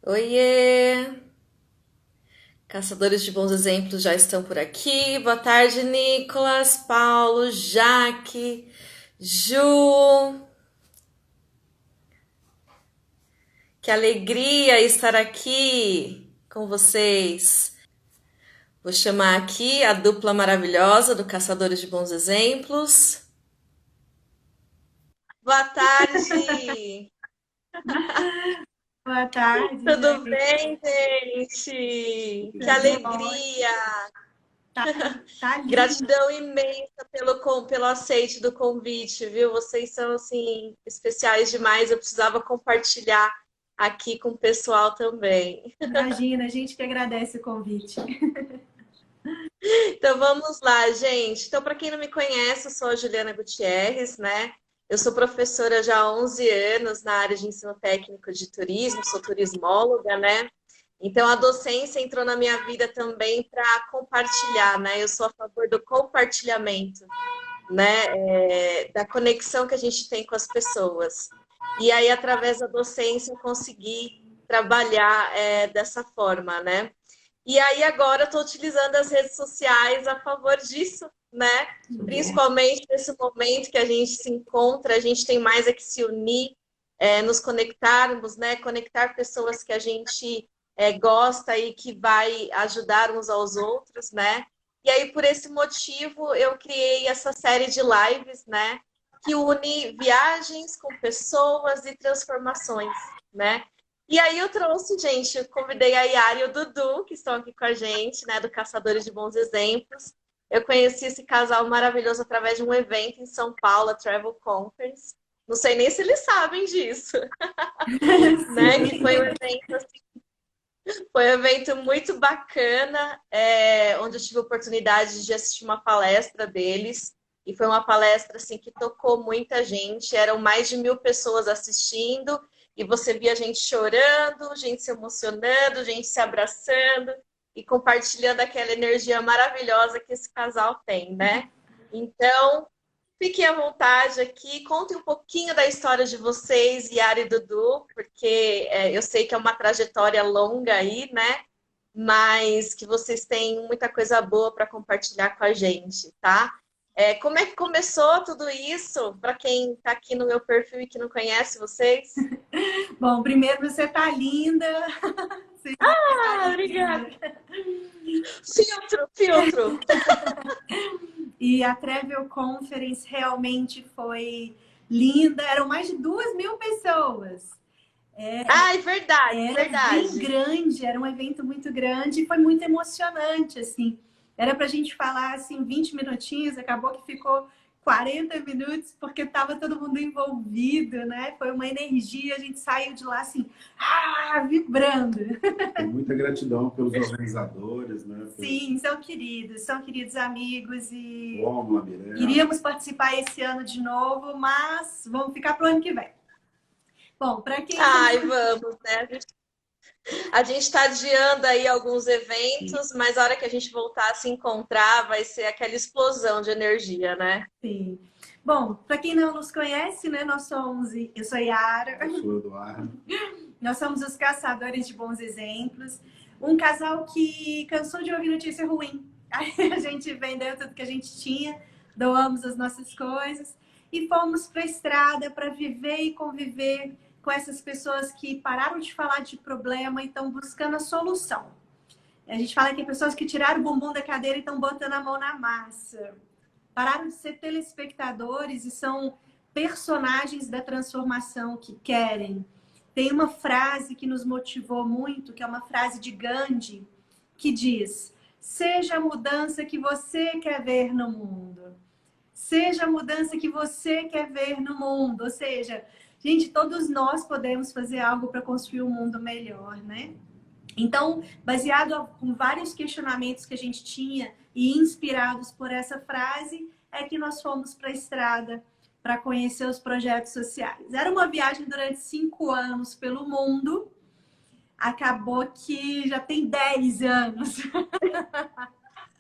Oiê! Caçadores de bons exemplos já estão por aqui. Boa tarde, Nicolas, Paulo, Jaque, Ju. Que alegria estar aqui com vocês. Vou chamar aqui a dupla maravilhosa do Caçadores de Bons Exemplos. Boa tarde! Boa tarde, Tudo gente. bem, gente? Que Tudo alegria! ótimo. Tá, tá lindo. Gratidão imensa pelo aceite do convite, viu? Vocês são, assim, especiais demais. Eu precisava compartilhar aqui com o pessoal também. Imagina, a gente que agradece o convite. Então, vamos lá, gente. Então, para quem não me conhece, eu sou a Juliana Gutierrez, né? Eu sou professora já há 11 anos na área de ensino técnico de turismo, sou turismóloga, né? Então, a docência entrou na minha vida também para compartilhar, né? Eu sou a favor do compartilhamento, né, da conexão que a gente tem com as pessoas. E aí, através da docência, eu consegui trabalhar dessa forma, né? E aí, agora, eu estou utilizando as redes sociais a favor disso, né? Muito bom. Principalmente nesse momento que a gente se encontra, a gente tem mais é que se unir, nos conectarmos, né? Conectar pessoas que a gente gosta e que vai ajudar uns aos outros, né? E aí, por esse motivo, eu criei essa série de lives, né? Que une viagens com pessoas e transformações, né? E aí eu trouxe, gente, eu convidei a Yara e o Dudu, que estão aqui com a gente, né? Do Caçadores de Bons Exemplos. Eu conheci esse casal maravilhoso através de um evento em São Paulo, a Travel Conference. Não sei nem se eles sabem disso, né? Que foi um Sim. evento foi um evento muito bacana, onde eu tive a oportunidade de assistir uma palestra deles. E foi uma palestra assim, que tocou muita gente. Eram mais de 1.000 pessoas assistindo. E você via gente chorando, gente se emocionando, gente se abraçando e compartilhando aquela energia maravilhosa que esse casal tem, né? Então, fiquem à vontade aqui, contem um pouquinho da história de vocês, Yara e Dudu, porque eu sei que é uma trajetória longa aí, né? Mas que vocês têm muita coisa boa para compartilhar com a gente, tá? Como é que começou tudo isso? Para quem está aqui no meu perfil e que não conhece vocês? Bom, primeiro você tá linda. Você tá Ah, linda. obrigada. Filtro, filtro. E a Travel Conference realmente foi linda. Eram mais de 2.000 pessoas. Ai, verdade, Era bem verdade. grande, era um evento muito grande e foi muito emocionante, assim. Era pra gente falar, assim, 20 minutinhos, acabou que ficou 40 minutos, porque estava todo mundo envolvido, né? Foi uma energia, a gente saiu de lá, assim, vibrando. Com muita gratidão pelos organizadores, né? Sim, são queridos amigos e Rômulo, Mirella. iríamos participar esse ano de novo, mas vamos ficar pro ano que vem. Bom, para quem não... Ai, vamos, né? A gente está adiando aí alguns eventos, mas a hora que a gente voltar a se encontrar vai ser aquela explosão de energia, né? Sim. Bom, para quem não nos conhece, né, eu sou Yara, Eu sou Eduardo. nós somos os caçadores de bons exemplos, um casal que cansou de ouvir notícia ruim. Aí a gente vendeu tudo que a gente tinha, doamos as nossas coisas e fomos para a estrada para viver e conviver com essas pessoas que pararam de falar de problema e estão buscando a solução. A gente fala que é pessoas que tiraram o bumbum da cadeira e estão botando a mão na massa. Pararam de ser telespectadores e são personagens da transformação que querem. Tem uma frase que nos motivou muito, que é uma frase de Gandhi, que diz: seja a mudança que você quer ver no mundo. Seja a mudança que você quer ver no mundo. Ou seja, gente, todos nós podemos fazer algo para construir um mundo melhor, né? Então, baseado com vários questionamentos que a gente tinha e inspirados por essa frase, é que nós fomos para a estrada para conhecer os projetos sociais. Era uma viagem durante 5 anos pelo mundo, acabou que já tem 10 anos.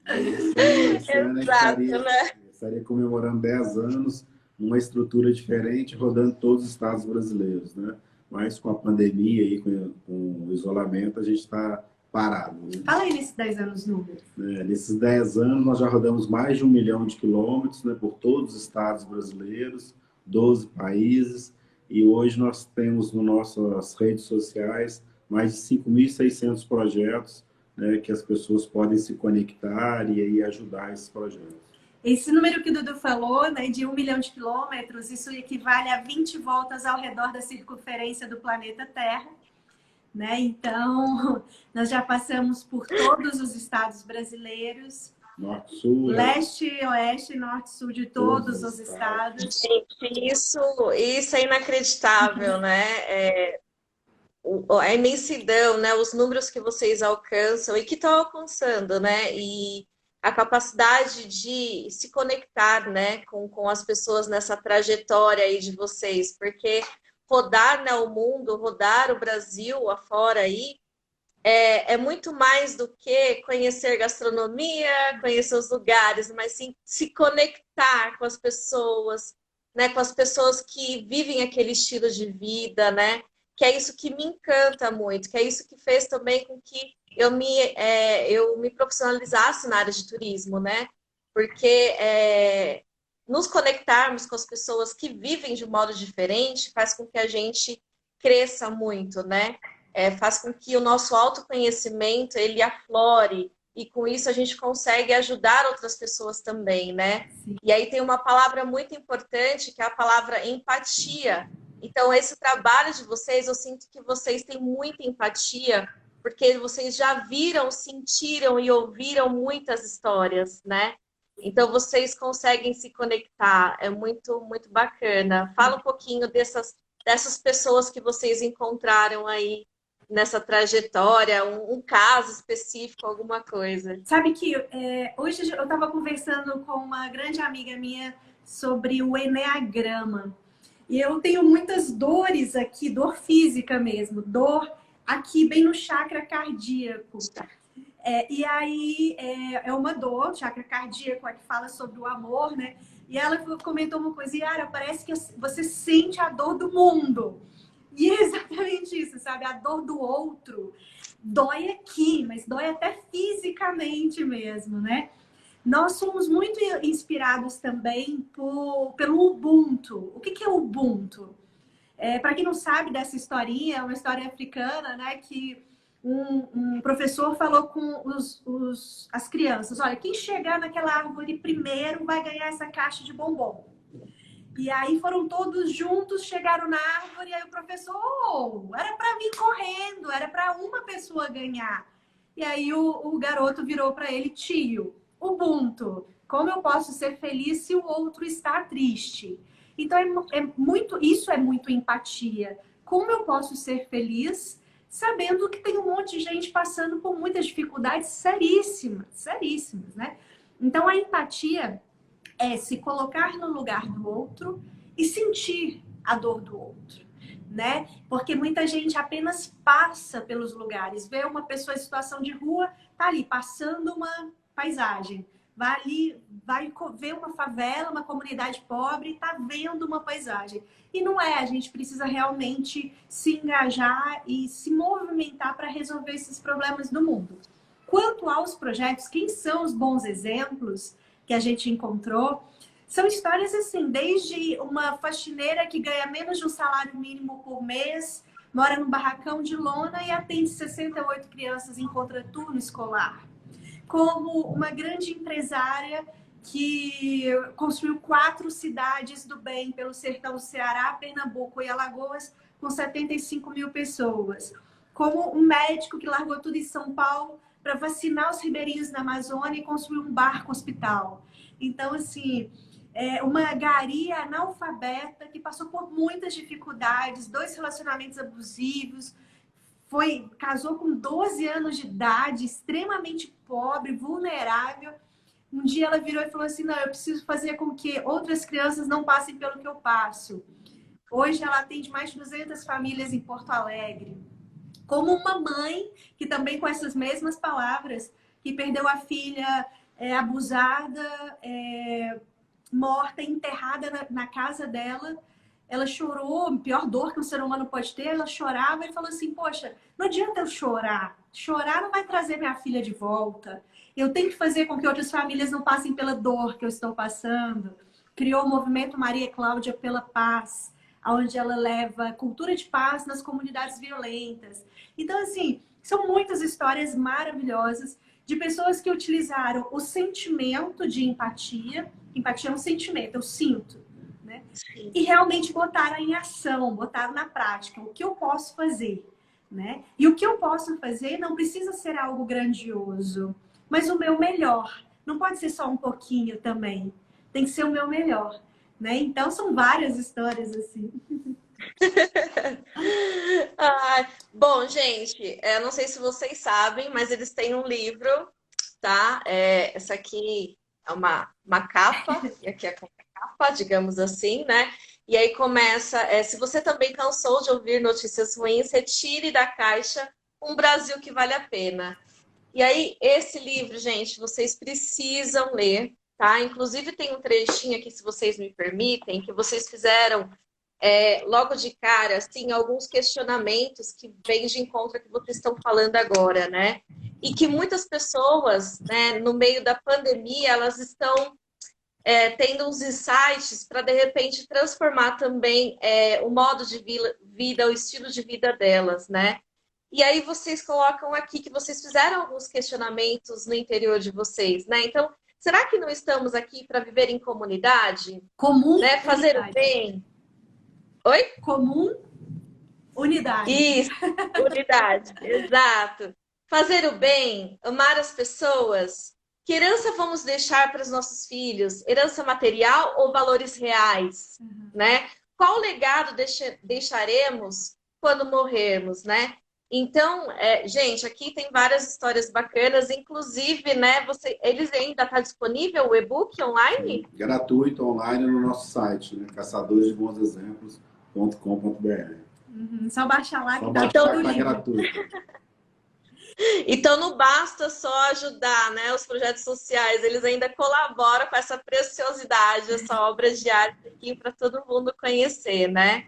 Esse ano a gente Exato, né? estaria comemorando 10 anos numa estrutura diferente, rodando todos os estados brasileiros, né? mas com a pandemia e com o isolamento, a gente está parado, né? Fala aí nesses 10 anos números. Nesses 10 anos, nós já rodamos mais de 1 milhão de quilômetros, né, por todos os estados brasileiros, 12 países, e hoje nós temos nas nossas redes sociais mais de 5.600 projetos, né, que as pessoas podem se conectar e aí ajudar esses projetos. Esse número que o Dudu falou, né, de 1 milhão de quilômetros, isso equivale a 20 voltas ao redor da circunferência do planeta Terra. Né? Então, nós já passamos por todos os estados brasileiros. Norte, sul, leste, oeste, norte, sul de todos os estados. Gente, isso é inacreditável, né? A imensidão, né? Os números que vocês alcançam e que estão alcançando, né? E a capacidade de se conectar, né, com as pessoas nessa trajetória aí de vocês, porque rodar, né, o mundo, rodar o Brasil afora aí, é muito mais do que conhecer gastronomia, conhecer os lugares, mas sim se conectar com as pessoas, né, com as pessoas que vivem aquele estilo de vida, né? Que é isso que me encanta muito, que é isso que fez também com que eu me profissionalizasse na área de turismo, né? Porque nos conectarmos com as pessoas que vivem de um modo diferente faz com que a gente cresça muito, né? Faz com que o nosso autoconhecimento ele aflore e com isso a gente consegue ajudar outras pessoas também, né? Sim. E aí tem uma palavra muito importante que é a palavra empatia. Então esse trabalho de vocês, eu sinto que vocês têm muita empatia porque vocês já viram, sentiram e ouviram muitas histórias, né? Então vocês conseguem se conectar, é muito, muito bacana. Fala um pouquinho dessas pessoas que vocês encontraram aí nessa trajetória, um caso específico, alguma coisa. Sabe que hoje eu estava conversando com uma grande amiga minha sobre o eneagrama. E eu tenho muitas dores aqui, dor física mesmo, dor aqui bem no chakra cardíaco. E aí é uma dor, chakra cardíaco, que fala sobre o amor, né? E ela comentou uma coisa, Yara, parece que você sente a dor do mundo. E é exatamente isso, sabe? A dor do outro dói aqui, mas dói até fisicamente mesmo, né? Nós somos muito inspirados também pelo Ubuntu. O que é o Ubuntu? Para quem não sabe dessa historinha, é uma história africana, né? Que um professor falou com as crianças, olha, quem chegar naquela árvore primeiro vai ganhar essa caixa de bombom. E aí foram todos juntos, chegaram na árvore, e aí o professor, era para vir correndo, era para uma pessoa ganhar. E aí o garoto virou para ele, tio, Ubuntu, como eu posso ser feliz se o outro está triste? Então isso é muito empatia. Como eu posso ser feliz sabendo que tem um monte de gente passando por muitas dificuldades seríssimas, né? Então a empatia é se colocar no lugar do outro e sentir a dor do outro, né? Porque muita gente apenas passa pelos lugares, vê uma pessoa em situação de rua, tá ali passando uma paisagem, vai ali, vai ver uma favela, uma comunidade pobre, tá vendo uma paisagem. E não a gente precisa realmente se engajar e se movimentar para resolver esses problemas do mundo. Quanto aos projetos, quem são os bons exemplos que a gente encontrou? São histórias assim, desde uma faxineira que ganha menos de um salário mínimo por mês, mora num barracão de lona e atende 68 crianças em contraturno escolar. Como uma grande empresária que construiu 4 cidades do bem pelo sertão do Ceará, Pernambuco e Alagoas, com 75 mil pessoas. Como um médico que largou tudo em São Paulo para vacinar os ribeirinhos na Amazônia e construir um barco-hospital. Então, assim, uma garia analfabeta que passou por muitas dificuldades, 2 relacionamentos abusivos, casou com 12 anos de idade, extremamente pobre, vulnerável. Um dia ela virou e falou assim, não, eu preciso fazer com que outras crianças não passem pelo que eu passo. Hoje ela atende mais de 200 famílias em Porto Alegre. Como uma mãe, que também com essas mesmas palavras, que perdeu a filha abusada, morta, enterrada na casa dela, ela chorou, a pior dor que um ser humano pode ter, ela chorava e falou assim, poxa, não adianta eu chorar. Chorar não vai trazer minha filha de volta. Eu tenho que fazer com que outras famílias não passem pela dor que eu estou passando. Criou o movimento Maria Cláudia pela Paz, onde ela leva cultura de paz nas comunidades violentas. Então, assim, são muitas histórias maravilhosas de pessoas que utilizaram o sentimento de empatia. Empatia é um sentimento, eu sinto, né? E realmente botaram em ação, botaram na prática o que eu posso fazer, né? E o que eu posso fazer não precisa ser algo grandioso, mas o meu melhor. Não pode ser só um pouquinho também. Tem que ser o meu melhor, né? Então são várias histórias assim. Bom, gente, não sei se vocês sabem, mas eles têm um livro, tá? Essa aqui é uma capa, e aqui é a capa, digamos assim, né? E aí começa, se você também cansou de ouvir notícias ruins, retire da caixa um Brasil que vale a pena. E aí, esse livro, gente, vocês precisam ler, tá? Inclusive tem um trechinho aqui, se vocês me permitem, que vocês fizeram logo de cara, assim, alguns questionamentos que vêm de encontro ao que vocês estão falando agora, né? E que muitas pessoas, né, no meio da pandemia, elas estão tendo uns insights para, de repente, transformar também o modo de vida, o estilo de vida delas, né? E aí vocês colocam aqui que vocês fizeram alguns questionamentos no interior de vocês, né? Então, será que não estamos aqui para viver em comunidade? Comum, Né? Fazer o bem? Oi? Comum, unidade. Isso, unidade, exato. Fazer o bem, amar as pessoas. Que herança vamos deixar para os nossos filhos? Herança material ou valores reais? Né? Qual legado deixaremos quando morrermos, né? Então, gente, aqui tem várias histórias bacanas, inclusive, né, eles ainda está disponível o e-book online? Sim, gratuito online no nosso site, né? caçadoresdebonsexemplos.com.br. Só baixar lá que tá todo tá livro. gratuito. Então não basta só ajudar, né, os projetos sociais, eles ainda colaboram com essa preciosidade, essa obra de arte aqui para todo mundo conhecer, né?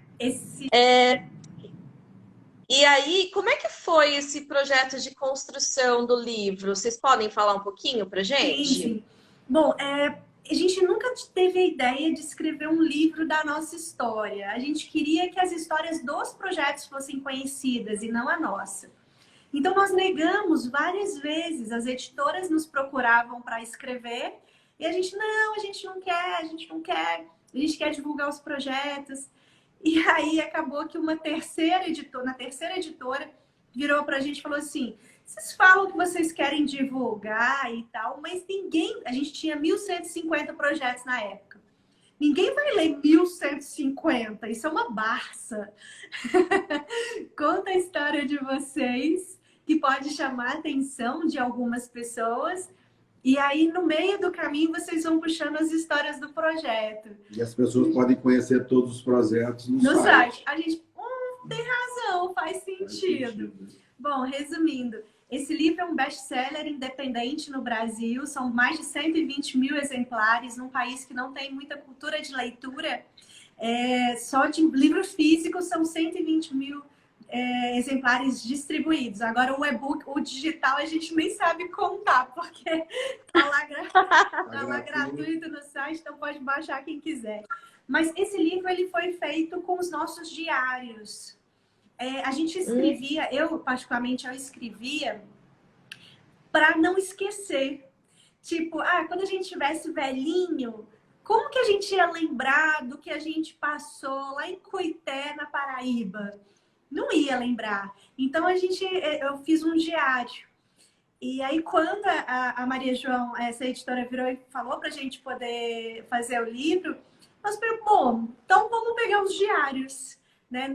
E aí, como é que foi esse projeto de construção do livro? Vocês podem falar um pouquinho para gente? Sim. Bom, a gente nunca teve a ideia de escrever um livro da nossa história. A gente queria que as histórias dos projetos fossem conhecidas e não a nossa. Então, nós negamos várias vezes. As editoras nos procuravam para escrever e a gente não quer, a gente quer divulgar os projetos. E aí acabou que na terceira editora, virou para a gente e falou assim, vocês falam que vocês querem divulgar e tal, mas a gente tinha 1.150 projetos na época. Ninguém vai ler 1.150, isso é uma Barça. Conta a história de vocês, que pode chamar a atenção de algumas pessoas. E aí, no meio do caminho, vocês vão puxando as histórias do projeto. E as pessoas podem conhecer todos os projetos no site. A gente, tem razão, faz sentido. Bom, resumindo, esse livro é um best-seller independente no Brasil. São mais de 120 mil exemplares num país que não tem muita cultura de leitura. Só de livro físico são 120 mil exemplares distribuídos. Agora o e-book, o digital, a gente nem sabe contar, porque tá lá gratuito no site, então pode baixar quem quiser. Mas esse livro ele foi feito com os nossos diários. A gente escrevia, eu particularmente, eu escrevia para não esquecer. Tipo, quando a gente tivesse velhinho, como que a gente ia lembrar do que a gente passou lá em Cuité, na Paraíba? Não ia lembrar. Então, eu fiz um diário. E aí, quando a Maria João, essa editora, virou e falou para a gente poder fazer o livro, nós falamos, bom, então vamos pegar os diários. Né?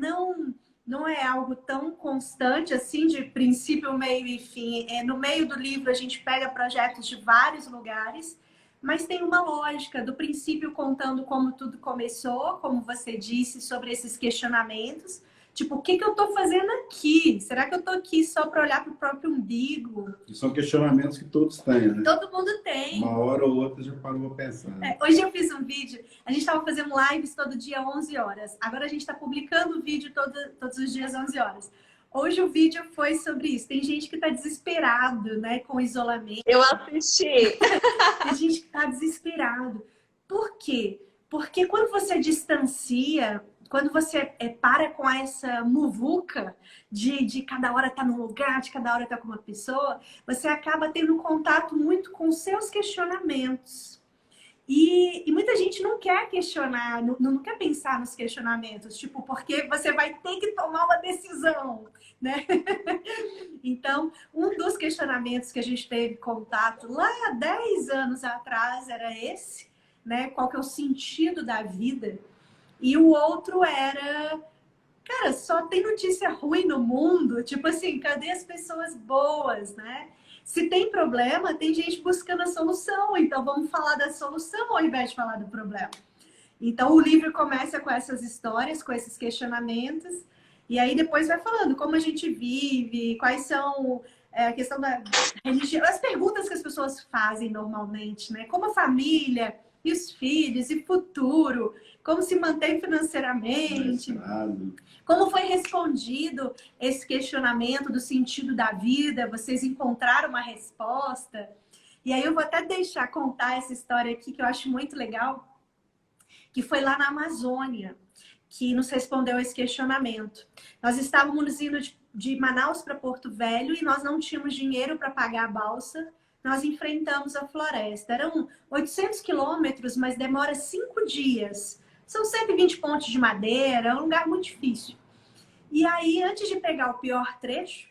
Não é algo tão constante, assim, de princípio, meio e fim. No meio do livro, a gente pega projetos de vários lugares, mas tem uma lógica do princípio contando como tudo começou, como você disse, sobre esses questionamentos, Tipo, o que que eu tô fazendo aqui? Será que eu tô aqui só para olhar para o próprio umbigo? E são questionamentos que todos têm, né? Todo mundo tem. Uma hora ou outra já parou para pensar. Hoje eu fiz um vídeo, a gente estava fazendo lives todo dia 11 horas. Agora a gente está publicando o vídeo todos os dias 11 horas. Hoje o vídeo foi sobre isso. Tem gente que está desesperado, né, com o isolamento. Eu assisti. Tem gente que está desesperado. Por quê? Porque quando você distancia, quando você para com essa muvuca de cada hora estar num lugar, de cada hora estar com uma pessoa, você acaba tendo contato muito com seus questionamentos. E muita gente não quer questionar, não quer pensar nos questionamentos, tipo, porque você vai ter que tomar uma decisão, né? Então, um dos questionamentos que a gente teve contato lá há 10 anos atrás era esse, né? Qual que é o sentido da vida? E o outro era, cara, só tem notícia ruim no mundo, tipo assim, cadê as pessoas boas, né? Se tem problema, tem gente buscando a solução. Então, vamos falar da solução ao invés de falar do problema. Então, o livro começa com essas histórias, com esses questionamentos. E aí, depois vai falando como a gente vive, quais são a questão da religião, as perguntas que as pessoas fazem normalmente, né? Como a família e os filhos e futuro, como se mantém financeiramente. Como foi respondido esse questionamento do sentido da vida? Vocês encontraram uma resposta? E aí eu vou até deixar contar essa história aqui que eu acho muito legal, que foi lá na Amazônia, que nos respondeu esse questionamento. Nós estávamos indo de Manaus para Porto Velho e nós não tínhamos dinheiro para pagar a balsa. Nós enfrentamos a floresta. Eram 800 quilômetros, mas demora 5 dias. São 120 pontes de madeira, é um lugar muito difícil. E aí, antes de pegar o pior trecho,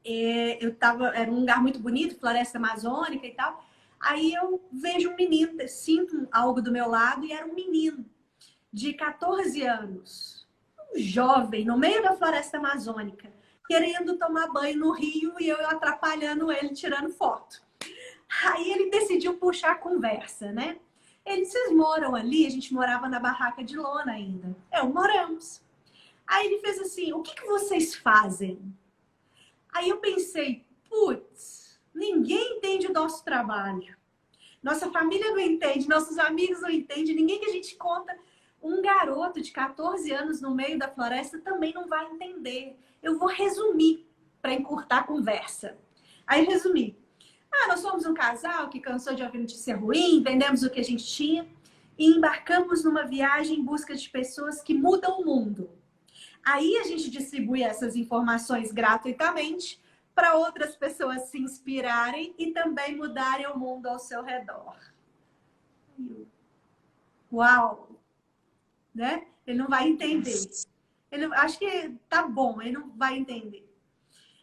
era um lugar muito bonito, floresta amazônica e tal. Aí eu vejo um menino, sinto algo do meu lado, e era um menino de 14 anos, um jovem, no meio da floresta amazônica, querendo tomar banho no rio e eu atrapalhando ele, tirando foto. Aí ele decidiu puxar a conversa, né? Vocês moram ali? A gente morava na barraca de lona ainda. Moramos. Aí ele fez assim, o que vocês fazem? Aí eu pensei, putz, ninguém entende o nosso trabalho. Nossa família não entende, nossos amigos não entendem, ninguém que a gente conta. Um garoto de 14 anos no meio da floresta também não vai entender. Eu vou resumir para encurtar a conversa. Aí resumi. Nós somos um casal que cansou de ouvir notícia ruim, vendemos o que a gente tinha e embarcamos numa viagem em busca de pessoas que mudam o mundo. Aí a gente distribui essas informações gratuitamente para outras pessoas se inspirarem e também mudarem o mundo ao seu redor. Uau! Né? Ele não vai entender. Acho que tá bom, ele não vai entender.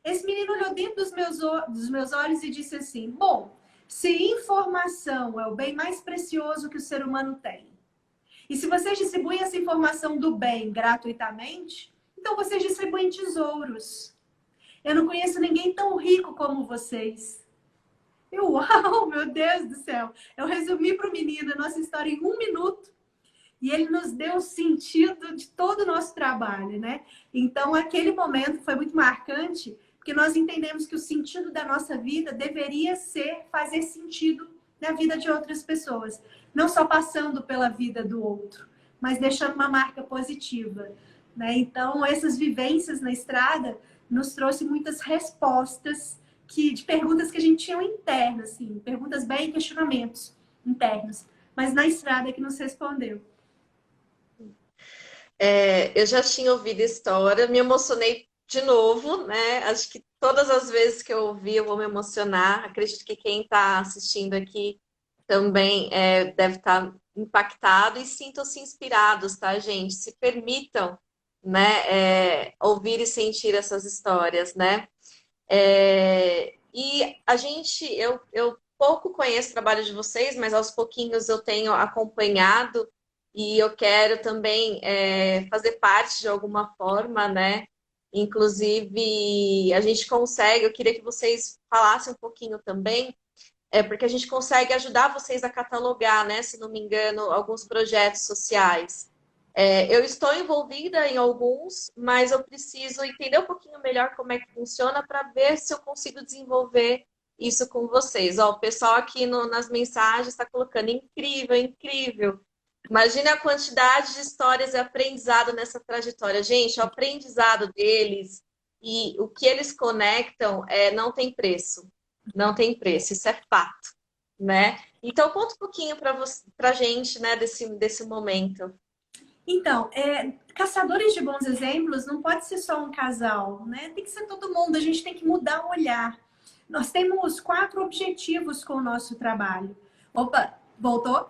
Esse menino olhou dentro dos meus olhos e disse assim, bom, se informação é o bem mais precioso que o ser humano tem, e se vocês distribuem essa informação do bem gratuitamente, então vocês distribuem tesouros. Eu não conheço ninguém tão rico como vocês. Uau, meu Deus do céu. Eu resumi para o menino a nossa história em 1 minuto. E ele nos deu o sentido de todo o nosso trabalho, né? Então, aquele momento foi muito marcante, porque nós entendemos que o sentido da nossa vida deveria ser fazer sentido na vida de outras pessoas. Não só passando pela vida do outro, mas deixando uma marca positiva, né? Então, essas vivências na estrada nos trouxe muitas respostas de perguntas que a gente tinha internas, assim, perguntas bem, questionamentos internos, mas na estrada que nos respondeu. Eu já tinha ouvido a história, me emocionei de novo, né? Acho que todas as vezes que eu ouvi eu vou me emocionar. Acredito que quem está assistindo aqui também deve estar impactado e sintam-se inspirados, tá, gente? Se permitam, né, ouvir e sentir essas histórias, né? E eu pouco conheço o trabalho de vocês, mas aos pouquinhos eu tenho acompanhado e eu quero também fazer parte de alguma forma, né? Inclusive, a gente consegue, eu queria que vocês falassem um pouquinho também, porque a gente consegue ajudar vocês a catalogar, né? Se não me engano, alguns projetos sociais. Eu estou envolvida em alguns, mas eu preciso entender um pouquinho melhor como é que funciona para ver se eu consigo desenvolver isso com vocês. Ó, o pessoal aqui nas mensagens está colocando incrível, incrível. Imagina a quantidade de histórias e aprendizado nessa trajetória. Gente, o aprendizado deles e o que eles conectam não tem preço. Não tem preço, isso é fato, né? Então, conta um pouquinho para a gente, né, desse momento. Então, caçadores de bons exemplos não pode ser só um casal, né? Tem que ser todo mundo, a gente tem que mudar o olhar. Nós temos 4 objetivos com o nosso trabalho. Opa, voltou?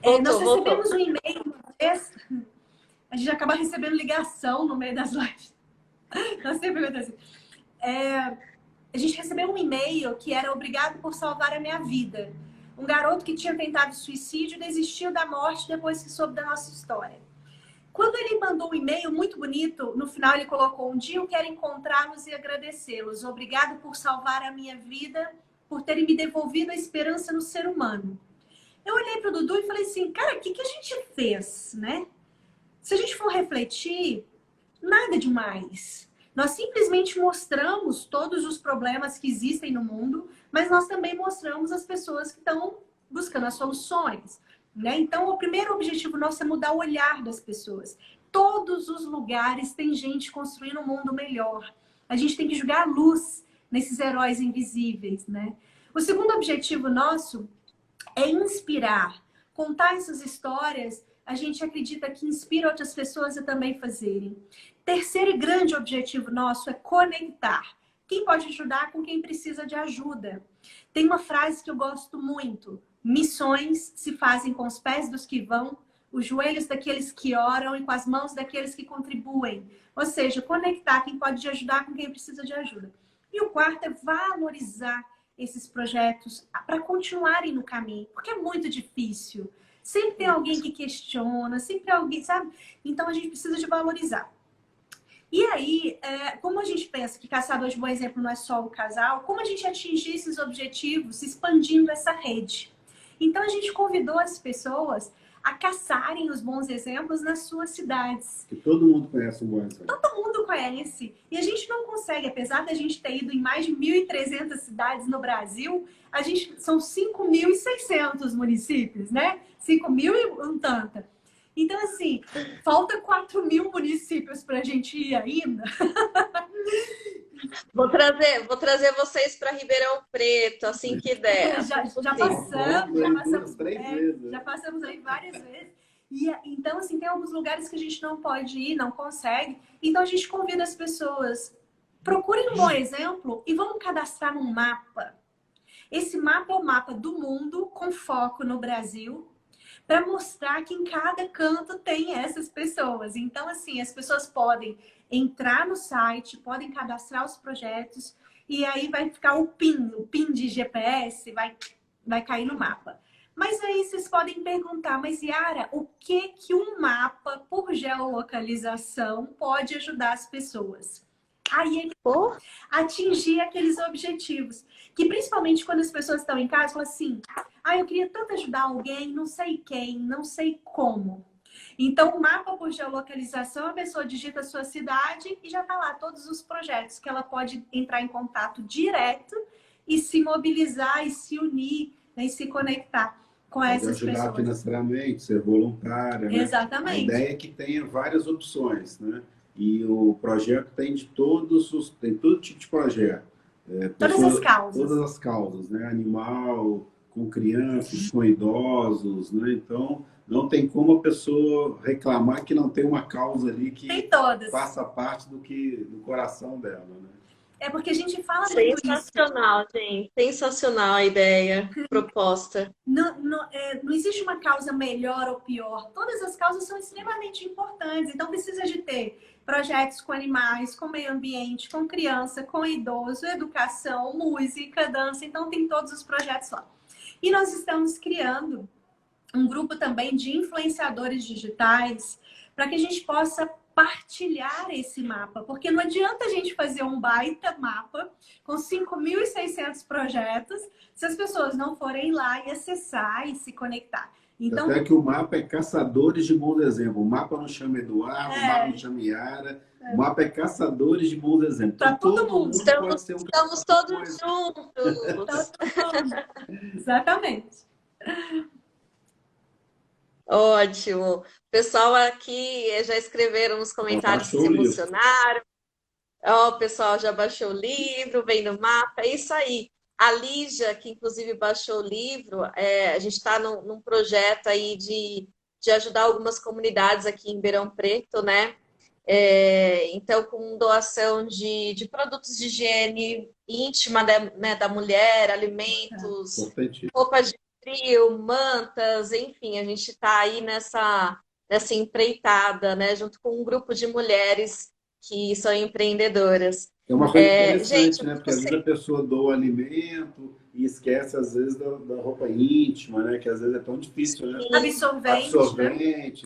Nós Voltou. recebemos um e-mail uma vez, a gente acaba recebendo ligação no meio das lives. Não sempre acontece. A gente recebeu um e-mail que era obrigado por salvar a minha vida. Um garoto que tinha tentado suicídio desistiu da morte depois que soube da nossa história. Quando ele mandou um e-mail muito bonito, no final ele colocou: um dia eu quero encontrá-los e agradecê-los. Obrigado por salvar a minha vida, por terem me devolvido a esperança no ser humano. Eu olhei para o Dudu e falei assim, cara, o que a gente fez, né? Se a gente for refletir, nada demais. Nós simplesmente mostramos todos os problemas que existem no mundo, mas nós também mostramos as pessoas que estão buscando as soluções, né? Então, o primeiro objetivo nosso é mudar o olhar das pessoas. Todos os lugares tem gente construindo um mundo melhor. A gente tem que jogar luz nesses heróis invisíveis, né? O segundo objetivo nosso é inspirar. Contar essas histórias, a gente acredita que inspira outras pessoas a também fazerem. Terceiro e grande objetivo nosso é conectar. Quem pode ajudar com quem precisa de ajuda. Tem uma frase que eu gosto muito. Missões se fazem com os pés dos que vão, os joelhos daqueles que oram e com as mãos daqueles que contribuem. Ou seja, conectar quem pode ajudar com quem precisa de ajuda. E o quarto é valorizar esses projetos para continuarem no caminho, porque é muito difícil. Sempre tem alguém que questiona, sempre alguém, sabe? Então a gente precisa de valorizar. E aí, como a gente pensa que Caçador de Bom Exemplo não é só o casal, como a gente atingir esses objetivos expandindo essa rede? Então a gente convidou as pessoas a caçarem os bons exemplos nas suas cidades. Que todo mundo conhece um bom exemplo. Todo mundo conhece. E a gente não consegue, apesar da gente ter ido em mais de 1.300 cidades no Brasil, são 5.600 municípios, né? 5.000 e um tanta. Então, assim, falta 4.000 municípios para a gente ir ainda. Vou trazer vocês para Ribeirão Preto, assim que der. Já passamos aí várias vezes. Então, assim, tem alguns lugares que a gente não pode ir, não consegue. Então, a gente convida as pessoas, procurem um bom exemplo e vamos cadastrar num mapa. Esse mapa é o mapa do mundo, com foco no Brasil, para mostrar que em cada canto tem essas pessoas. Então, assim, as pessoas podem entrar no site, podem cadastrar os projetos e aí vai ficar o PIN de GPS vai cair no mapa. Mas aí vocês podem perguntar, mas Yara, o que um mapa por geolocalização pode ajudar as pessoas? Aí ele atingir aqueles objetivos. Que principalmente quando as pessoas estão em casa, falam assim, eu queria tanto ajudar alguém, não sei quem, não sei como. Então, o mapa por geolocalização, a pessoa digita a sua cidade e já está lá todos os projetos que ela pode entrar em contato direto e se mobilizar e se unir, né, e se conectar com essas pessoas. Ajudar financeiramente, ser voluntária. Né? Exatamente. A ideia é que tenha várias opções, né? E o projeto tem tem todo tipo de projeto. Todas as causas. Todas as causas, né? Animal, com crianças, com idosos, né? Então, não tem como a pessoa reclamar que não tem uma causa ali que faça parte do coração dela, né? É porque a gente fala muito isso. Sensacional, gente. Sensacional a ideia proposta. Não existe uma causa melhor ou pior. Todas as causas são extremamente importantes. Então, precisa de ter projetos com animais, com meio ambiente, com criança, com idoso, educação, música, dança. Então, tem todos os projetos lá. E nós estamos criando um grupo também de influenciadores digitais para que a gente possa partilhar esse mapa, porque não adianta a gente fazer um baita mapa com 5.600 projetos se as pessoas não forem lá e acessar e se conectar. Então, até que o mapa é caçadores de bons exemplos. O mapa não chama Eduardo, o mapa não chama Yara. O mapa é caçadores de bons exemplos. para Então, todo mundo. pode ser um Estamos todos juntos. Exatamente. Ótimo. O pessoal aqui já escreveram nos comentários que se emocionaram. Ó, o pessoal já baixou o livro, vem no mapa, é isso aí. A Lígia, que inclusive baixou o livro, a gente está num projeto aí de ajudar algumas comunidades aqui em Ribeirão Preto, né? Então, com doação de produtos de higiene íntima, né, da mulher, alimentos, roupas de frio, mantas, enfim, a gente está aí nessa empreitada, né, junto com um grupo de mulheres que são empreendedoras. É uma coisa interessante, gente, né? Porque às vezes a pessoa doa alimento e esquece, às vezes, da roupa íntima, né? Que às vezes é tão difícil, né?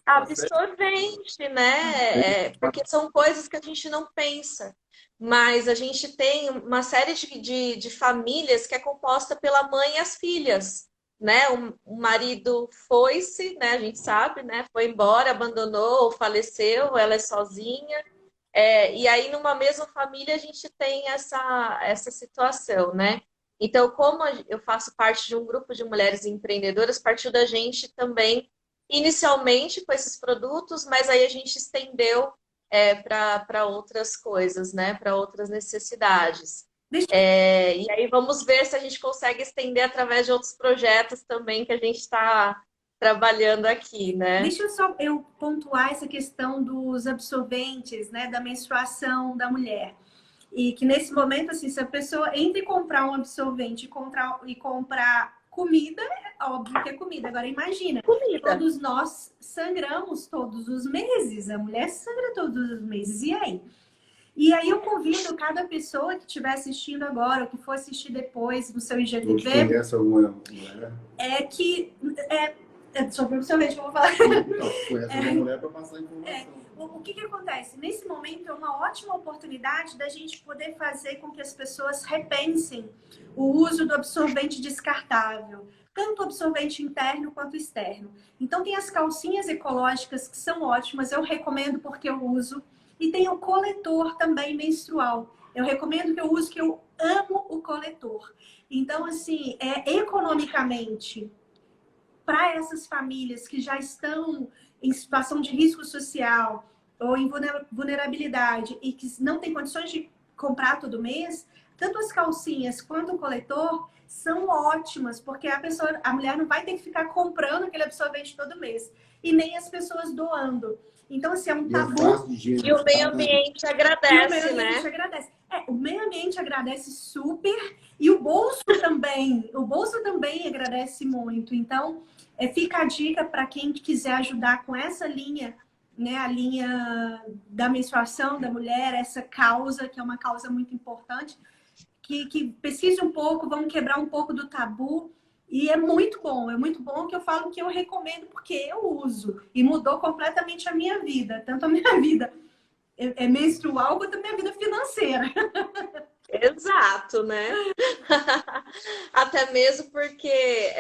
Absorvente, né? Porque são coisas que a gente não pensa. Mas a gente tem uma série de famílias que é composta pela mãe e as filhas, né? O marido foi-se, né? A gente sabe, né? Foi embora, abandonou, faleceu, ela é sozinha. E aí, numa mesma família, a gente tem essa situação, né? Então, como eu faço parte de um grupo de mulheres empreendedoras, partiu da gente também, inicialmente com esses produtos, mas aí a gente estendeu para outras coisas, né? Para outras necessidades. E aí vamos ver se a gente consegue estender através de outros projetos também que a gente está trabalhando aqui, né? Deixa eu pontuar essa questão dos absorventes, né, da menstruação da mulher. E que nesse momento, assim, se a pessoa entra e comprar um absorvente e comprar comida, é óbvio que é comida. Agora imagina, todos nós sangramos todos os meses. A mulher sangra todos os meses. E aí? E aí eu convido cada pessoa que estiver assistindo agora, ou que for assistir depois no seu IGTV... Conhece alguma mulher? Sobre o seu que eu vou falar. Então, conhece uma mulher para passar informação. O que acontece? Nesse momento é uma ótima oportunidade da gente poder fazer com que as pessoas repensem o uso do absorvente descartável, tanto absorvente interno quanto externo. Então tem as calcinhas ecológicas que são ótimas, eu recomendo porque eu uso. E tem o coletor também menstrual. Eu recomendo que eu use, que eu amo o coletor. Então, assim, economicamente... para essas famílias que já estão em situação de risco social ou em vulnerabilidade e que não têm condições de comprar todo mês, tanto as calcinhas quanto o coletor são ótimas, porque a mulher não vai ter que ficar comprando aquele absorvente todo mês. E nem as pessoas doando. Então, assim, é um tabu. E o meio ambiente agradece, né? O meio ambiente agradece super e o bolso também. O bolso também agradece muito. Então, fica a dica para quem quiser ajudar com essa linha, né? A linha da menstruação da mulher, essa causa, que é uma causa muito importante, que pesquise um pouco, vamos quebrar um pouco do tabu. E é muito bom que eu falo que eu recomendo porque eu uso. E mudou completamente a minha vida, tanto a minha vida menstrual quanto a minha vida financeira. Exato, né? Até mesmo porque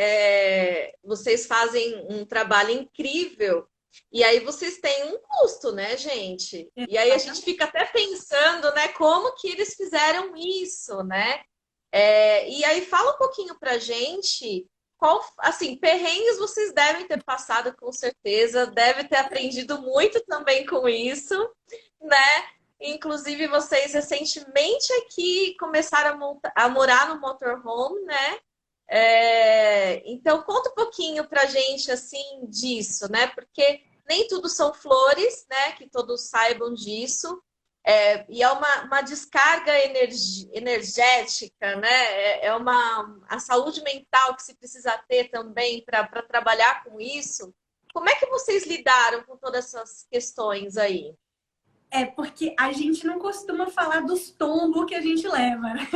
vocês fazem um trabalho incrível e aí vocês têm um custo, né, gente? E aí a gente fica até pensando, né, como que eles fizeram isso, né? E aí fala um pouquinho pra gente assim, perrengues vocês devem ter passado com certeza, deve ter aprendido muito também com isso, né? Inclusive, vocês recentemente aqui começaram a morar no motorhome, né? Então, conta um pouquinho pra gente, assim, disso, né? Porque nem tudo são flores, né? Que todos saibam disso. E é uma descarga energética, né? A saúde mental que se precisa ter também para trabalhar com isso. Como é que vocês lidaram com todas essas questões aí? Porque a gente não costuma falar dos tombos que a gente leva, né?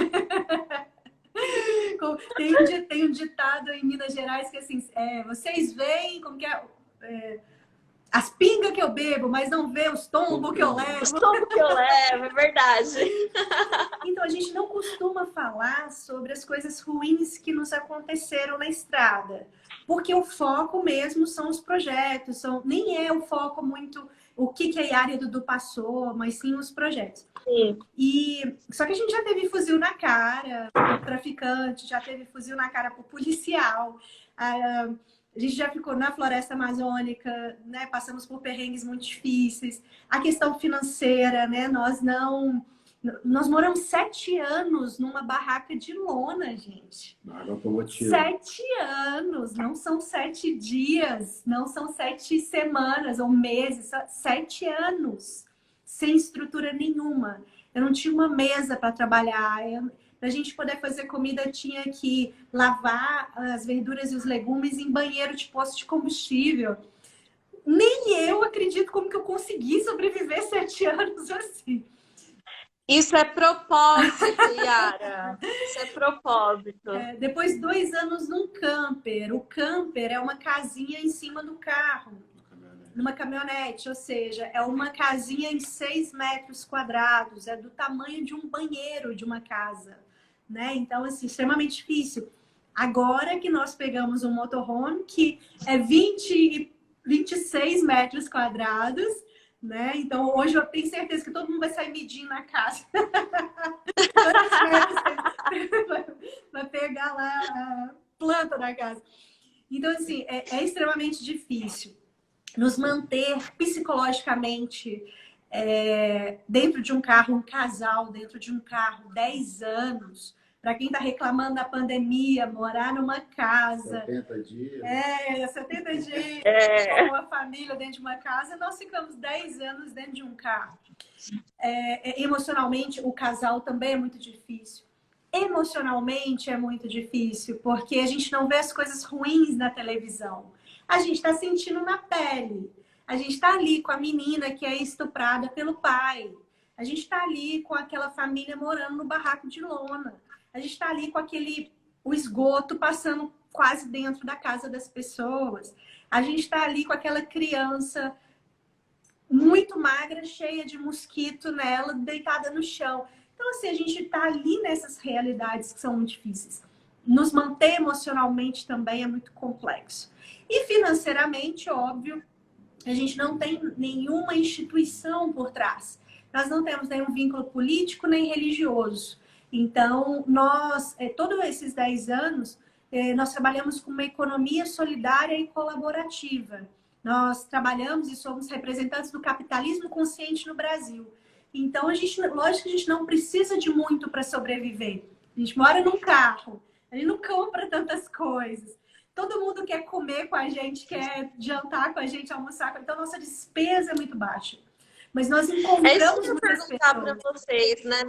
Tem um ditado em Minas Gerais que assim, vocês veem como que as pingas que eu bebo, mas não vê os tombos que eu levo. Os tombos que eu levo, é verdade. Então, a gente não costuma falar sobre as coisas ruins que nos aconteceram na estrada. porque o foco mesmo são os projetos, nem é o foco muito o que a área do passou, mas sim os projetos. Sim. Só que a gente já teve fuzil na cara por traficante, já teve fuzil na cara por policial, a gente já ficou na floresta amazônica, né? Passamos por perrengues muito difíceis. A questão financeira, né? Nós moramos 7 anos numa barraca de lona, gente. Água automotiva. 7 anos, não são 7 dias, não são 7 semanas ou meses, 7 anos, sem estrutura nenhuma. Eu não tinha uma mesa para trabalhar. Para a gente poder fazer comida, tinha que lavar as verduras e os legumes em banheiro de posto de combustível. Nem eu acredito como que eu consegui sobreviver 7 anos assim. Isso é propósito, Yara. Isso é propósito. Depois 2 anos num camper. O camper é uma casinha em cima do carro. Numa caminhonete, ou seja, é uma casinha em 6 metros quadrados. É do tamanho de um banheiro de uma casa. Né? Então, assim, extremamente difícil. Agora que nós pegamos um motorhome que é 26 metros quadrados, né? Então, hoje eu tenho certeza que todo mundo vai sair medindo na casa. Vai pegar lá a planta da casa. Então, assim, é extremamente difícil nos manter psicologicamente dentro de um carro, um casal dentro de um carro, 10 anos. Para quem está reclamando da pandemia, morar numa casa. 70 dias. 70 dias com uma família dentro de uma casa. Nós ficamos 10 anos dentro de um carro. Emocionalmente, o casal também é muito difícil. Emocionalmente é muito difícil, porque a gente não vê as coisas ruins na televisão. A gente está sentindo na pele. A gente está ali com a menina que é estuprada pelo pai. A gente está ali com aquela família morando no barraco de lona. A gente está ali com o esgoto passando quase dentro da casa das pessoas. A gente está ali com aquela criança muito magra, cheia de mosquito nela, deitada no chão. Então, assim, a gente está ali nessas realidades que são muito difíceis. Nos manter emocionalmente também é muito complexo. E financeiramente, óbvio, a gente não tem nenhuma instituição por trás. Nós não temos nenhum vínculo político nem religioso. Então, todos esses 10 anos, nós trabalhamos com uma economia solidária e colaborativa. Nós trabalhamos e somos representantes do capitalismo consciente no Brasil. Então, lógico que a gente não precisa de muito para sobreviver. A gente mora num carro, a gente não compra tantas coisas. Todo mundo quer comer com a gente, quer jantar com a gente, almoçar com a gente. Então, nossa despesa é muito baixa. Mas nós encontramos isso que eu ia perguntar para vocês, né?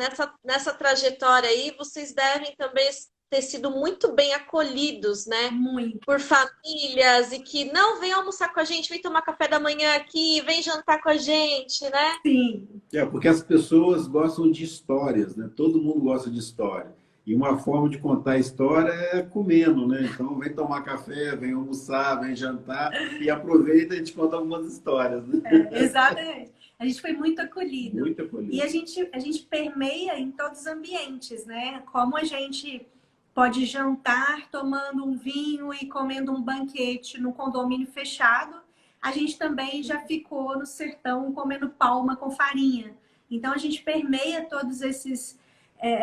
Nessa trajetória aí, vocês devem também ter sido muito bem acolhidos, né? Muito. Por famílias e que não vem almoçar com a gente, vem tomar café da manhã aqui, vem jantar com a gente, né? Sim. Porque as pessoas gostam de histórias, né? Todo mundo gosta de história. E uma forma de contar a história é comendo, né? Então, vem tomar café, vem almoçar, vem jantar e aproveita e a gente conta algumas histórias, né? Exatamente. A gente foi muito acolhido. Muito acolhido. E a gente permeia em todos os ambientes, né? Como a gente pode jantar tomando um vinho e comendo um banquete no condomínio fechado, a gente também já ficou no sertão comendo palma com farinha. Então, a gente permeia todos essas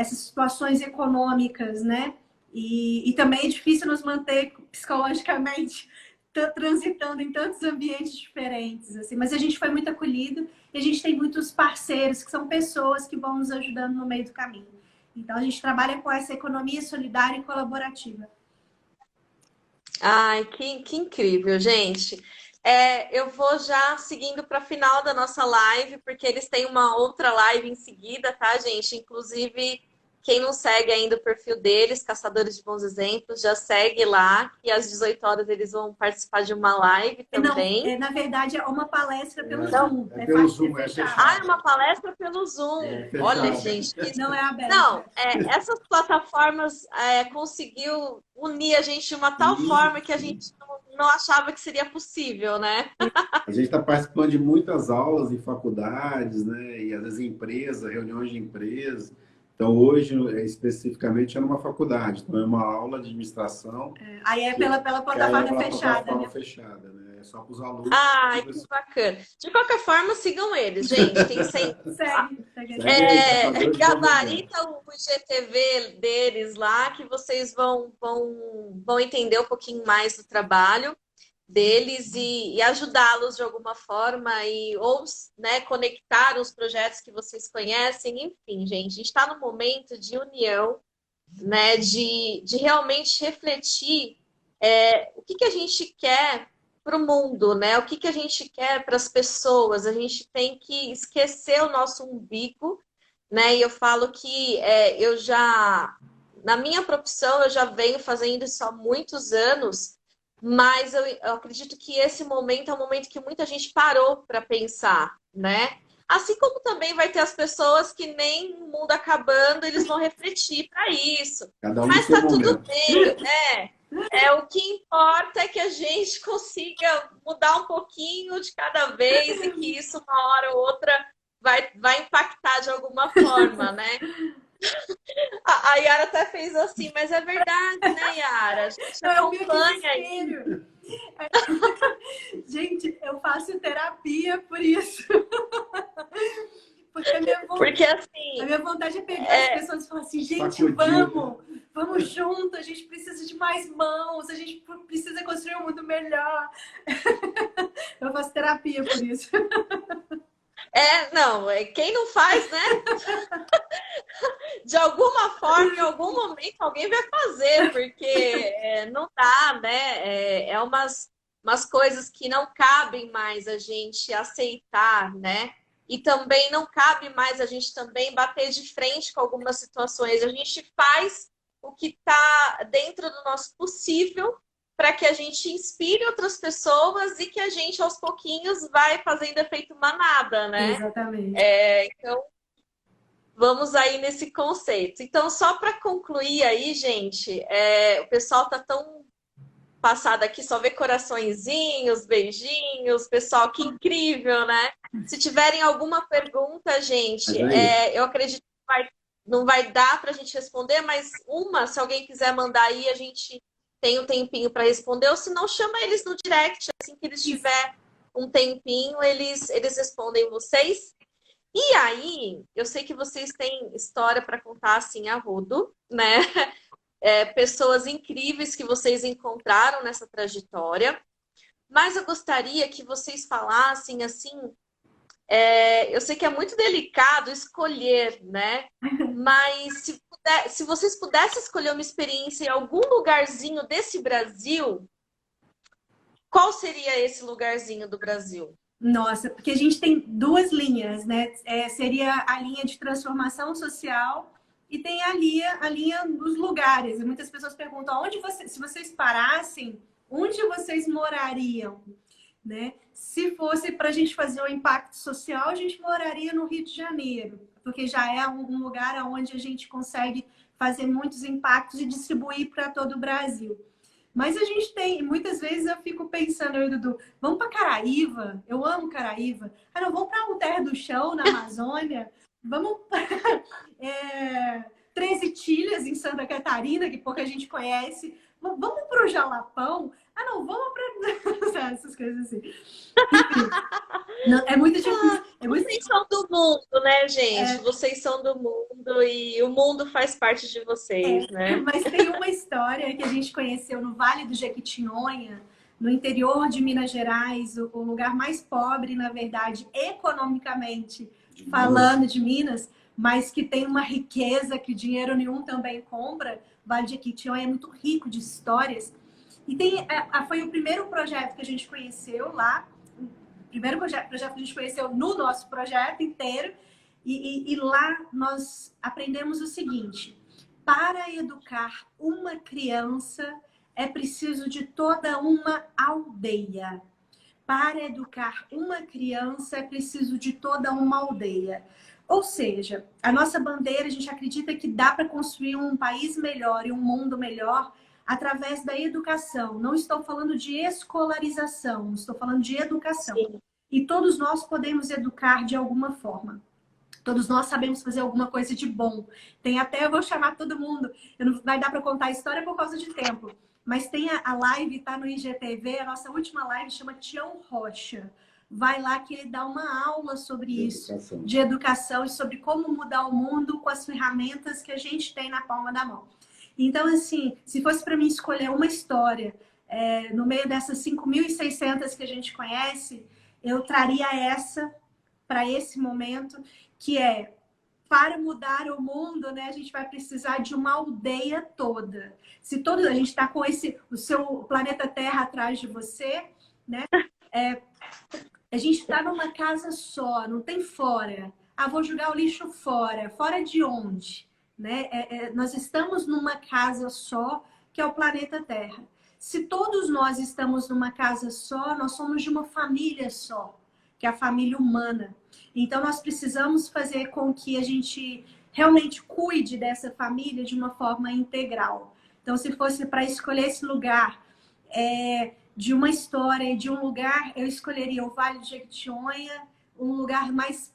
situações econômicas, né? E também é difícil nos manter psicologicamente transitando em tantos ambientes diferentes, assim. Mas a gente foi muito acolhido e a gente tem muitos parceiros que são pessoas que vão nos ajudando no meio do caminho. Então, a gente trabalha com essa economia solidária e colaborativa. Ai, que incrível, gente. Eu vou já seguindo para a final da nossa live, porque eles têm uma outra live em seguida, tá, gente? Inclusive, quem não segue ainda o perfil deles, Caçadores de Bons Exemplos, já segue lá, que às 18 horas eles vão participar de uma live também. Não, na verdade, é uma palestra pelo Zoom. Pelo Zoom, é é uma palestra pelo Zoom. Olha, gente. Não é aberta. Não, essas plataformas conseguiu unir a gente de uma tal forma que a gente não achava que seria possível, né? A gente está participando de muitas aulas em faculdades, né? E às vezes em empresas, reuniões de empresas. Então, hoje, especificamente, é numa faculdade. Então, é uma aula de administração Aí é pela que aí é plataforma pela fechada, plataforma né? fechada, né? É só para os alunos. Ai, que bacana. De qualquer forma, sigam eles, gente. Tem sempre. Segue a Segue gente. aí, É, Caçadores de Bons Exemplos. gabarita o IGTV deles lá, que vocês vão entender um pouquinho mais do trabalho deles e ajudá-los de alguma forma e ou, né, conectar os projetos que vocês conhecem. Enfim, gente, a gente está num momento de união, né, de realmente refletir o que a gente quer para o mundo, né? O que a gente quer para as pessoas. A gente tem que esquecer o nosso umbigo, né? E eu falo que eu já, na minha profissão, eu já venho fazendo isso há muitos anos, mas eu acredito que esse momento é um momento que muita gente parou para pensar, né? Assim como também vai ter as pessoas que nem o mundo acabando, eles vão refletir para isso. Cada um no Mas seu tá tudo momento. bem, né? O que importa é que a gente consiga mudar um pouquinho de cada vez e que isso, uma hora ou outra, vai impactar de alguma forma, né? A Yara até fez assim, mas é verdade, né, Yara? A gente Não, é o meu acompanha aí. desespero. Gente, eu faço terapia por isso. Porque Porque a assim, minha vontade é pegar as pessoas e falar assim, gente, vamos junto, a gente precisa de mais mãos, a gente precisa construir um mundo melhor. Eu faço terapia por isso. não, quem não faz, né? De alguma forma, em algum momento, alguém vai fazer, porque não dá, né? Umas coisas que não cabem mais a gente aceitar, né? E também não cabe mais a gente também bater de frente com algumas situações. A gente faz o que está dentro do nosso possível para que a gente inspire outras pessoas e que a gente, aos pouquinhos, vai fazendo efeito manada, né? Exatamente. Então, vamos aí nesse conceito. Então, só para concluir aí, gente, o pessoal tá tão passado aqui, só vê coraçõezinhos, beijinhos, pessoal, que incrível, né? Se tiverem alguma pergunta, gente, Mas aí, eu acredito que não vai dar para a gente responder, mas se alguém quiser mandar aí, a gente tem um tempinho para responder, ou se não, chama eles no direct, assim que eles Isso. tiver um tempinho, eles respondem vocês. E aí, eu sei que vocês têm história para contar assim a rodo, né? Pessoas incríveis que vocês encontraram nessa trajetória. Mas eu gostaria que vocês falassem assim. Eu sei que é muito delicado escolher, né? Mas se vocês pudessem escolher uma experiência em algum lugarzinho desse Brasil, qual seria esse lugarzinho do Brasil? Nossa, porque a gente tem duas linhas, né? Seria a linha de transformação social e tem a linha dos lugares. E muitas pessoas perguntam, se vocês parassem, onde vocês morariam? Né? Se fosse para a gente fazer o impacto social, a gente moraria no Rio de Janeiro, porque já é um lugar onde a gente consegue fazer muitos impactos e distribuir para todo o Brasil. Mas a gente tem, muitas vezes eu fico pensando, Dudu, vamos para Caraíva, eu amo Caraíva. Ah, não, vamos para o Terra do Chão, na Amazônia, vamos para 13 Tilhas, em Santa Catarina, que pouca gente conhece, vamos para o Jalapão. Ah, não, vamos para essas coisas assim. Enfim, é muito difícil. Vocês são do mundo, né, gente? Vocês são do mundo e o mundo faz parte de vocês, né? Mas tem uma história que a gente conheceu no Vale do Jequitinhonha, no interior de Minas Gerais, o lugar mais pobre, na verdade, economicamente falando de Minas, mas que tem uma riqueza que dinheiro nenhum também compra. O Vale do Jequitinhonha é muito rico de histórias. E foi o primeiro projeto que a gente conheceu lá, o primeiro projeto que a gente conheceu no nosso projeto inteiro. E lá nós aprendemos o seguinte: para educar uma criança é preciso de toda uma aldeia. Para educar uma criança é preciso de toda uma aldeia. Ou seja, a nossa bandeira, a gente acredita que dá para construir um país melhor e um mundo melhor através da educação. Não estou falando de escolarização, estou falando de educação. Sim. E todos nós podemos educar de alguma forma. Todos nós sabemos fazer alguma coisa de bom. Tem até, eu vou chamar todo mundo, eu não vai dar para contar a história por causa de tempo, mas tem a live, tá no IGTV, a nossa última live chama Tião Rocha. Vai lá que ele dá uma aula sobre isso, de educação e sobre como mudar o mundo com as ferramentas que a gente tem na palma da mão. Então, assim, se fosse para mim escolher uma história no meio dessas 5.600 que a gente conhece, eu traria essa para esse momento, que é, para mudar o mundo, né, a gente vai precisar de uma aldeia toda. Se todos, a gente está com o seu planeta Terra atrás de você, né? A gente está numa casa só, não tem fora. Ah, vou jogar o lixo fora. Fora de onde? Né? Nós estamos numa casa só, que é o planeta Terra. Se todos nós estamos numa casa só, nós somos de uma família só, que é a família humana. Então, nós precisamos fazer com que a gente realmente cuide dessa família de uma forma integral. Então, se fosse para escolher esse lugar de uma história, de um lugar, eu escolheria o Vale do Jequitinhonha, um lugar mais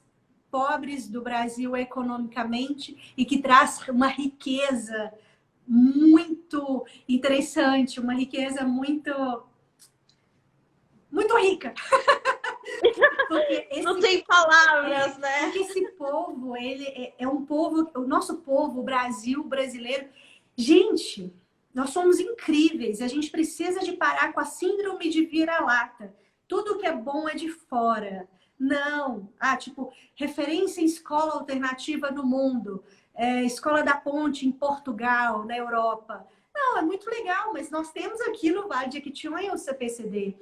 pobres do Brasil economicamente e que traz uma riqueza muito interessante, uma riqueza muito rica. Não tem palavras, né? Porque esse povo, ele é um povo, o nosso povo, o Brasil, o brasileiro, gente, nós somos incríveis. A gente precisa de parar com a síndrome de vira-lata. Tudo que é bom é de fora. Não. Tipo, referência em escola alternativa no mundo. Escola da Ponte em Portugal, na Europa. Não, é muito legal, mas nós temos aqui no Vale de Jequitinhonha o CPCD.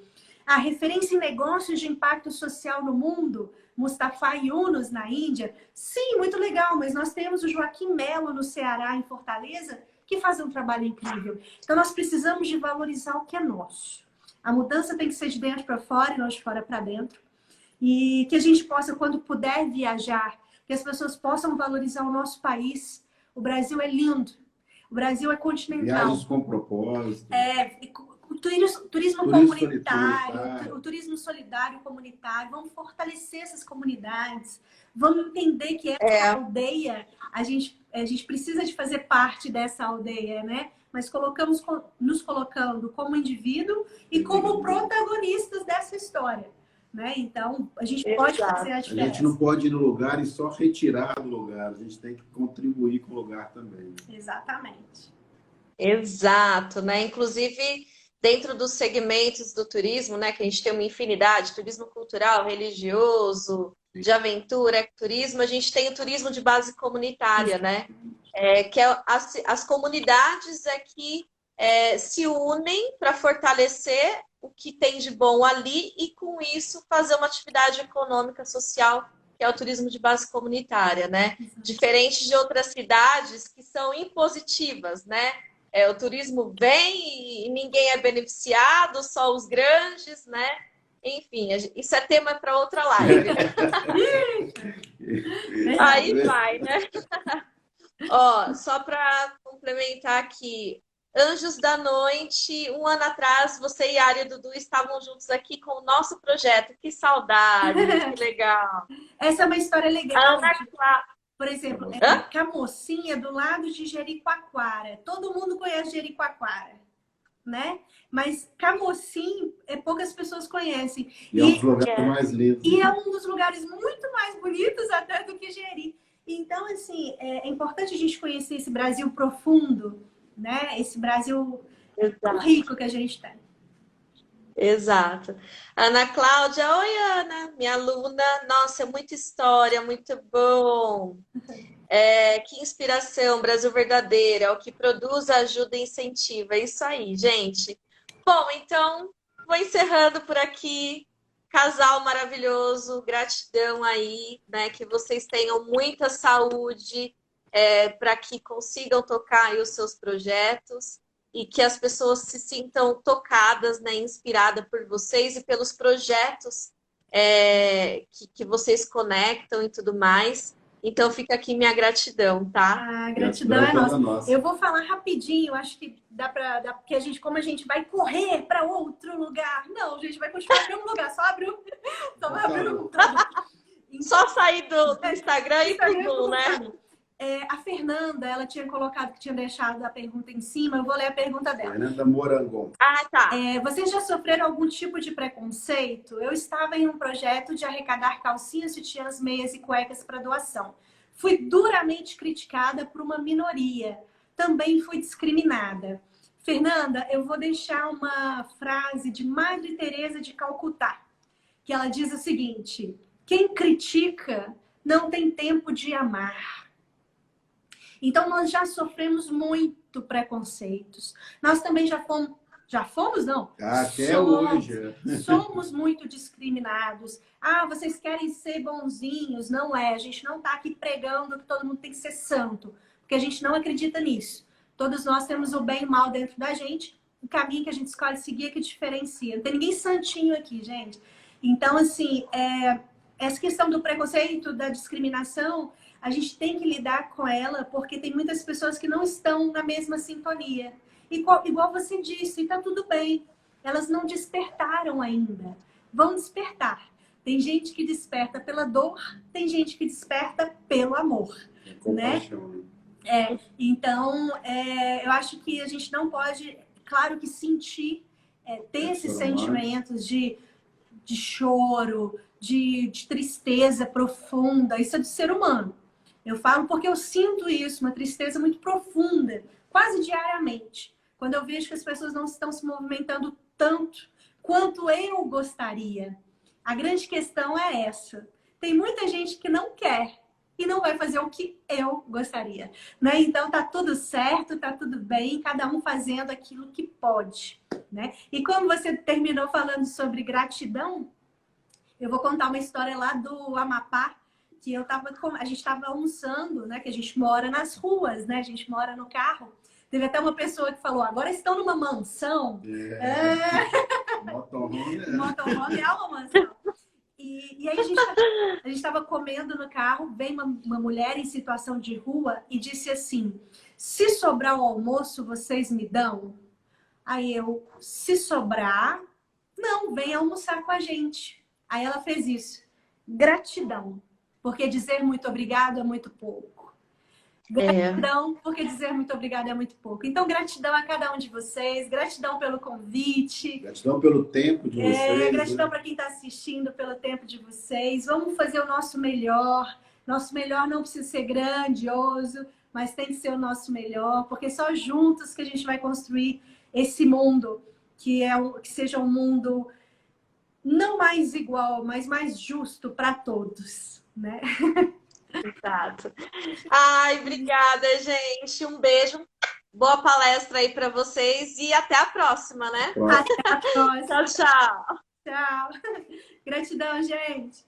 A referência em negócios de impacto social no mundo, Mustafa Yunus, na Índia. Sim, muito legal, mas nós temos o Joaquim Melo no Ceará, em Fortaleza, que faz um trabalho incrível. Então, nós precisamos de valorizar o que é nosso. A mudança tem que ser de dentro para fora e não de fora para dentro. E que a gente possa, quando puder viajar, que as pessoas possam valorizar o nosso país. O Brasil é lindo. O Brasil é continental. Viagens com propósito. O turismo comunitário, o turismo solidário comunitário. Vamos fortalecer essas comunidades. Vamos entender que essa aldeia, a gente precisa de fazer parte dessa aldeia, né? Mas nos colocando como indivíduo e como protagonistas dessa história. Né? Então, a gente pode fazer a diferença. A gente não pode ir no lugar e só retirar do lugar. A gente tem que contribuir com o lugar também. Exatamente. Exato, né? Inclusive, dentro dos segmentos do turismo, né? Que a gente tem uma infinidade, turismo cultural, religioso, de aventura, ecoturismo, a gente tem o turismo de base comunitária, né? Que as comunidades que se unem para fortalecer o que tem de bom ali e, com isso, fazer uma atividade econômica, social, que é o turismo de base comunitária, né? Diferente de outras cidades que são impositivas, né? O turismo vem e ninguém é beneficiado, só os grandes, né? Enfim, isso é tema para outra live. Aí vai, né? Ó, só para complementar aqui, Anjos da Noite, um ano atrás, você e a Ari e Dudu estavam juntos aqui com o nosso projeto. Que saudade, que legal. Essa é uma história legal. Ana Clara. Por exemplo, Camocinha, do lado de Jericoacoara. Todo mundo conhece Jericoacoara, né? Mas Camocim, poucas pessoas conhecem. E é um dos lugares mais lindos. E é um dos lugares muito mais bonitos até do que Jeri. Então, assim, é importante a gente conhecer esse Brasil profundo, né? Esse Brasil tão rico que a gente tem. Exato. Ana Cláudia, oi Ana, minha aluna. Nossa, muita história, muito bom. Que inspiração, Brasil verdadeiro, é o que produz, ajuda e incentiva. É isso aí, gente. Bom, então, vou encerrando por aqui. Casal maravilhoso, gratidão aí, né? Que vocês tenham muita saúde para que consigam tocar aí os seus projetos e que as pessoas se sintam tocadas, né? Inspiradas por vocês e pelos projetos que vocês conectam e tudo mais. Então, fica aqui minha gratidão, tá? A gratidão é nossa. Eu vou falar rapidinho, acho que dá porque como a gente vai correr para outro lugar. Não, a gente vai continuar no mesmo lugar, só vai abrir um. Só sair do Instagram e ir pro Zoom, né? A Fernanda, ela tinha colocado que tinha deixado a pergunta em cima. Eu vou ler a pergunta dela. Fernanda Morangon. Ah, tá. Vocês já sofreram algum tipo de preconceito? Eu estava em um projeto de arrecadar calcinhas, sutiãs, meias e cuecas para doação. Fui duramente criticada por uma minoria. Também fui discriminada. Fernanda, eu vou deixar uma frase de Madre Teresa de Calcutá, que ela diz o seguinte: quem critica não tem tempo de amar. Então, nós já sofremos muito preconceitos. Nós também já fomos, não? Até hoje. Somos muito discriminados. Ah, vocês querem ser bonzinhos? Não é. A gente não está aqui pregando que todo mundo tem que ser santo, porque a gente não acredita nisso. Todos nós temos o bem e o mal dentro da gente. O caminho que a gente escolhe seguir é que diferencia. Não tem ninguém santinho aqui, gente. Então, assim, essa questão do preconceito, da discriminação, a gente tem que lidar com ela, porque tem muitas pessoas que não estão na mesma sintonia. Igual você disse, está tudo bem. Elas não despertaram ainda. Vão despertar. Tem gente que desperta pela dor, tem gente que desperta pelo amor. Né? Então, eu acho que a gente não pode, claro que sentir, ter esses sentimentos de choro, de tristeza profunda. Isso é do ser humano. Eu falo porque eu sinto isso, uma tristeza muito profunda, quase diariamente. Quando eu vejo que as pessoas não estão se movimentando tanto quanto eu gostaria. A grande questão é essa. Tem muita gente que não quer e não vai fazer o que eu gostaria. Né? Então tá tudo certo, tá tudo bem, cada um fazendo aquilo que pode. Né? E como você terminou falando sobre gratidão, eu vou contar uma história lá do Amapá, que a gente estava almoçando, né? Que a gente mora nas ruas, né? A gente mora no carro. Teve até uma pessoa que falou, agora estão numa mansão. Motorhome é uma mansão. E aí a gente estava comendo no carro, veio uma mulher em situação de rua e disse assim, se sobrar o almoço, vocês me dão? Aí eu, se sobrar, não, vem almoçar com a gente. Aí ela fez isso. Gratidão. Porque dizer muito obrigado é muito pouco. Gratidão, porque dizer muito obrigado é muito pouco. Então, gratidão a cada um de vocês. Gratidão pelo convite. Gratidão pelo tempo de vocês. Gratidão para quem está assistindo, pelo tempo de vocês. Vamos fazer o nosso melhor. Nosso melhor não precisa ser grandioso, mas tem que ser o nosso melhor. Porque só juntos que a gente vai construir esse mundo que seja um mundo não mais igual, mas mais justo para todos, né? Exato. Ai, obrigada, gente. Um beijo. Boa palestra aí para vocês e até a próxima, né? Até a próxima. Tchau, tchau. Tchau. Gratidão, gente.